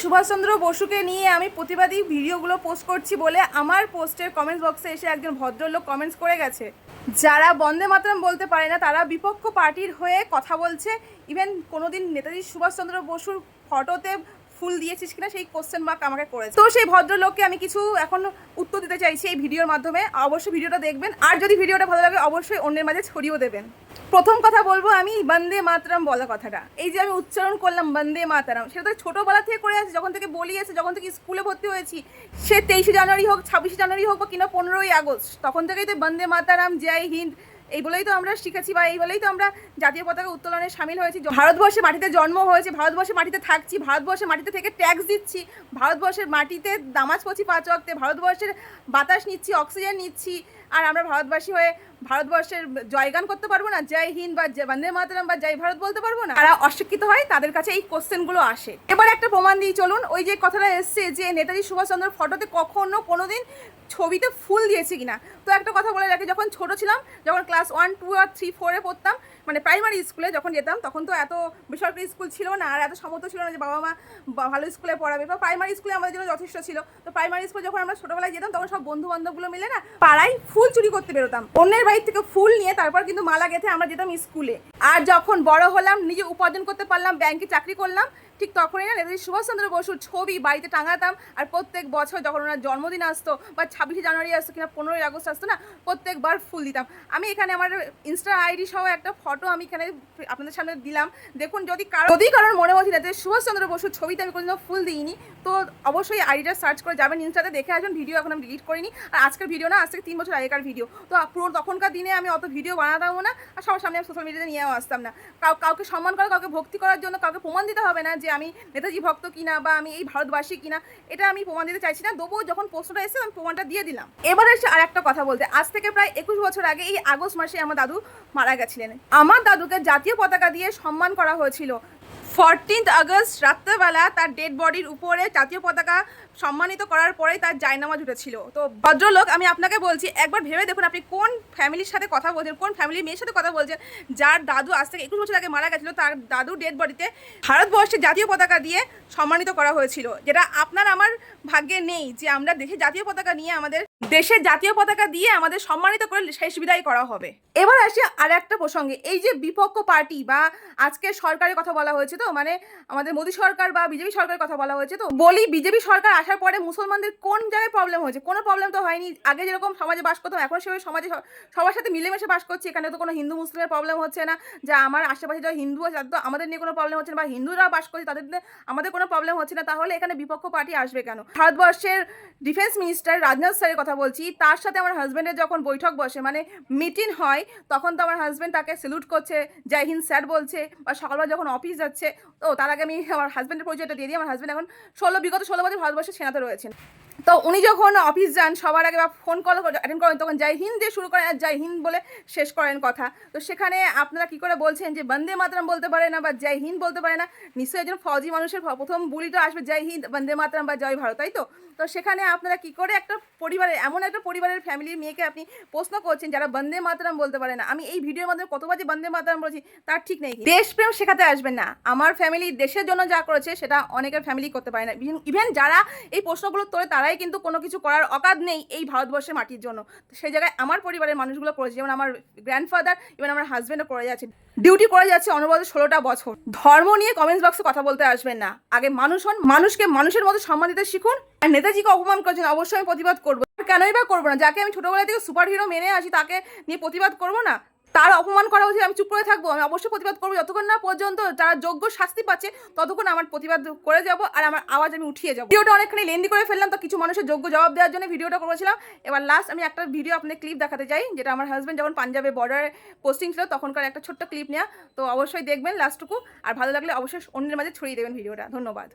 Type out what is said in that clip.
সুভাষচন্দ্র বসুকে নিয়ে আমি প্রতিবাদী ভিডিওগুলো পোস্ট করছি বলে আমার পোস্টের কমেন্টস বক্সে এসে একজন ভদ্রলোক কমেন্টস করে গেছে, যারা বন্দে মাতরম বলতে পারে না তারা বিপক্ষ পার্টির হয়ে কথা বলছে। ইভেন কোনোদিন নেতাজি সুভাষচন্দ্র বসুর ফটোতে ফুল দিয়েছিস কিনা সেই কোশ্চেন মার্ক আমাকে করেছে। তো সেই ভদ্রলোককে আমি কিছু এখন উত্তর দিতে চাইছি এই ভিডিওর মাধ্যমে। অবশ্যই ভিডিওটা দেখবেন, আর যদি ভিডিওটা ভালো লাগে অবশ্যই অন্যের মাঝে ছড়িয়েও দেবেন। প্রথম কথা বলবো আমি বন্দে মাতরম বলা কথাটা, এই যে আমি উচ্চারণ করলাম বন্দে মাতরম, সেটা তো ছোটোবেলা থেকে করে আসছি, যখন থেকে বলি আছে, যখন থেকে স্কুলে ভর্তি হয়েছি, সে 23শে জানুয়ারি হোক, 26শে জানুয়ারি হোক বা কিনা 15ই আগস্ট, তখন থেকেই তো বন্দে মাতরম, জয় হিন্দ এই বলেই তো আমরা শিখেছি, বা এই বলেই তো আমরা জাতীয় পতাকা উত্তোলনে সামিল হয়েছি। ভারতবর্ষের মাটিতে জন্ম হয়েছে, ভারতবর্ষের মাটিতে থাকছি, ভারতবর্ষের মাটিতে থেকে ট্যাক্স দিচ্ছি, ভারতবর্ষের মাটিতে নামাজ পড়ছি 5 ওয়াক্তে, ভারতবর্ষের বাতাস নিচ্ছি, অক্সিজেন নিচ্ছি, আর আমরা ভারতবাসী হয়ে ভারতবর্ষের জয়গান করতে পারবো না? জয় হিন্দ বা বন্দে মাতরম বা জয় ভারত বলতে পারবো না? তারা অশিক্ষিত হয়, তাদের কাছে এই কোশ্চেনগুলো আসে। এবার একটা প্রমাণ দিই চলুন। ওই যে কথাটা এসছে যে নেতাজি সুভাষচন্দ্র ফটোতে কখনো কোনোদিন ছবিতে ফুল দিয়েছে কিনা, তো একটা কথা বলে রাখি, যখন ছোট ছিলাম, যখন ক্লাস 1, 2 আর 3, 4-এ পড়তাম, মানে প্রাইমারি স্কুলে যখন যেতাম, তখন তো এত বেসরকারি স্কুল ছিল না, আর এত সামর্থ্য ছিল না যে বাবা মা ভালো স্কুলে পড়াবে, বা প্রাইমারি স্কুলে আমাদের জন্য যথেষ্ট ছিল। তো প্রাইমারি স্কুলে যখন আমরা ছোটোবেলায় যেতাম, তখন সব বন্ধু বান্ধবগুলো মিলে না পাড়ায় ফুল চুরি করতে বেরোতাম, অন্যের বাড়ির থেকে ফুল নিয়ে তারপর কিন্তু মালা গেঁথে আমরা যেতাম স্কুলে। আর যখন বড় হলাম, নিজে উপার্জন করতে পারলাম, ব্যাংকে চাকরি করলাম, ঠিক তখনই না নেতাজি সুভাষচন্দ্র বসুর ছবি বাড়িতে টাঙাতাম। আর প্রত্যেক বছর যখন ওনার জন্মদিন আসতো, বা 26শে জানুয়ারি আসতো, কিনা 15ই আগস্ট আসতো না, প্রত্যেকবার ফুল দিতাম। আমি এখানে আমার ইনস্টা আইডি সহ একটা ফটো আমি এখানে আপনাদের সামনে দিলাম, দেখুন। যদি কারোর মনে হচ্ছে নেতাজি সুভাষচন্দ্র বসুর ছবিতে আমি কোনোদিনও ফুল দিইনি, তো অবশ্যই আইডিটা সার্চ করে যাবেন, ইনস্টাতে দেখে আসবেন। ভিডিও এখন আমি ডিলিট করিনি, আর আজকের ভিডিও না, আজ থেকে 3 বছর আগেকার ভিডিও। তো পুরো তখনকার দিনে আমি অত ভিডিও বানাতামও না, আর সবার সামনে আমি সোশ্যাল মিডিয়াতে নিয়েও আসতাম না। কাউকে সম্মান করা, কাউকে ভক্তি করার জন্য কাউকে প্রমাণ দিতে হবে না যে আমি নেতাজি ভক্ত কিনা বা আমি এই ভারতবাসী কিনা, এটা আমি প্রমাণ দিতে চাইছি না। তবুও যখন প্রশ্নটা এসেছে আমি প্রমাণটা দিয়ে দিলাম। এবার এসে আর একটা কথা বলতে, আজ থেকে প্রায় 21 বছর আগে এই আগস্ট মাসে আমার দাদু মারা গেছিলেন। আমার দাদুকে জাতীয় পতাকা দিয়ে সম্মান করা হয়েছিল। 14 আগস্ট রাত্রেবেলা তার ডেড বডির উপরে জাতীয় পতাকা সম্মানিত করার পরেই তার জায়নামাজ উঠেছিল। তো ভদ্রলোক, আমি আপনাকে বলছি, একবার ভেবে দেখুন আপনি কোন ফ্যামিলির সাথে কথা বলছেন, কোন ফ্যামিলির মেয়ের সাথে কথা বলছেন, যার দাদু আজ থেকে 21 বছর আগে মারা গেছিলো, তার দাদু ডেড বডিতে ভারতবর্ষের জাতীয় পতাকা দিয়ে সম্মানিত করা হয়েছিল, যেটা আপনার আমার ভাগ্যে নেই যে আমরা দেশের জাতীয় পতাকা নিয়ে আমাদের দেশের জাতীয় পতাকা দিয়ে আমাদের সম্মানিত করে শেষ বিদায় করা হবে। এবার আসি আর একটা প্রসঙ্গে, এই যে বিপক্ষ পার্টি বা আজকে সরকারের কথা বলা হয়েছে, তো মানে আমাদের মোদী সরকার বা বিজেপি সরকারের কথা বলা হয়েছে, তো বলি বিজেপি সরকার আসার পরে মুসলমানদের কোন জায়গায় প্রবলেম হয়েছে? কোনো প্রবলেম তো হয়নি। আগে যেরকম সমাজে বাস করতাম, এখন সেভাবে সমাজে সবার সাথে মিলেমিশে বাস করছি। এখানে তো কোনো হিন্দু মুসলিমের প্রবলেম হচ্ছে না, যা আমার আশেপাশে যারা হিন্দু আছে তাদের তো আমাদের নিয়ে কোনো প্রবলেম হচ্ছে না, বা হিন্দুরা বাস করছে তাদের আমাদের কোনো প্রবলেম হচ্ছে না। তাহলে এখানে বিপক্ষ পার্টি আসবে কেন? ভারতবর্ষের ডিফেন্স মিনিস্টার রাজনাথ স্যারের কথা বলছি, তার সাথে আমার হাজব্যান্ডের যখন বৈঠক বসে, মানে মিটিং হয়, তখন তো আমার হাজব্যান্ড তাকে স্যালুট করছে, জয় হিন্দ স্যার বলছে, বা সকালবেলা যখন অফিস যাচ্ছে, তো তার আগে আমি আমার হাজব্যান্ডের পরিচয়টা দিয়ে দিই। আমার হাজব্যান্ড এখন বিগত 16 বছর ভারতবর্ষের সেনাতে রয়েছেন। তো উনি যখন অফিস যান, সবার আগে বা ফোন কল অ্যাটেন্ড করেন, তখন জয় হিন্দ দিয়ে শুরু করেন আর জয় হিন্দ বলে শেষ করেন কথা। তো সেখানে আপনারা কি করে বলছেন যে বন্দে মাতরম বলতে পারে না বা জয় হিন্দ বলতে পারে না? নিশ্চয়ই একজন ফৌজি মানুষের প্রথম বুলিটা আসবে জয় হিন্দ, বন্দে মাতরম বা জয় ভারত, তাই তো? তো সেখানে আপনারা কি করে একটা পরিবারের, এমন একটা পরিবারের ফ্যামিলির মেয়েকে আপনি প্রশ্ন করছেন যারা বন্দে মাতরম বলতে পারে না? আমি এই ভিডিওর মাধ্যমে কতবার যে বন্দে মাতরম বলছি তার ঠিক নেই। দেশপ্রেম শেখাতে আসবেন না। আমার ফ্যামিলি দেশের জন্য যা করেছে সেটা অনেকের ফ্যামিলি করতে পারে না। ইভেন যারা এই প্রশ্নগুলো তোলে তারাই কিন্তু কোনো কিছু করার অকাদ নেই এই ভারতবর্ষের মাটির জন্য। সেই জায়গায় আমার পরিবারের মানুষগুলো করেছে, যেমন আমার গ্র্যান্ডফাদার, ইভেন আমার হাজব্যান্ডও করে যাচ্ছে, ডিউটি করে যাচ্ছে অনবরত 16টা বছর। ধর্ম নিয়ে কমেন্টস বক্সে কথা বলতে আসবেন না। আগে মানুষ হন, মানুষকে মানুষের মতো সম্মান দিতে শিখুন। আর নেতাজিকে অপমান করেছেন, অবশ্যই আমি প্রতিবাদ করবো। কেনই বা করবো না? যাকে আমি ছোটোবেলা থেকে সুপার হিরো মেনে আসি তাকে নিয়ে প্রতিবাদ করবো না? তার অপমান করা উচিত, আমি চুপ করে থাকবো? আমি অবশ্যই প্রতিবাদ করবো। যতক্ষণ না পর্যন্ত যারা যোগ্য শাস্তি পাচ্ছে ততক্ষণ আমার প্রতিবাদ করে যাব, আর আমার আওয়াজ আমি উঠিয়ে যাবো। ভিডিওটা অনেকখানি লেন্দি করে ফেললাম, তো কিছু মানুষের যোগ্য জবাব দেওয়ার জন্য ভিডিওটা করেছিলাম। এবার লাস্ট আমি একটা ভিডিও আপনাদের ক্লিপ দেখাতে চাই, যেটা আমার হাজব্যান্ড যখন পাঞ্জাবে বর্ডারে পোস্টিং ছিল তখনকার একটা ছোট্ট ক্লিপ নেওয়া। তো অবশ্যই দেখবেন লাস্টটুকু, আর ভালো লাগলে অবশ্যই অন্যের মাঝে ছড়িয়ে দেবেন ভিডিওটা। ধন্যবাদ।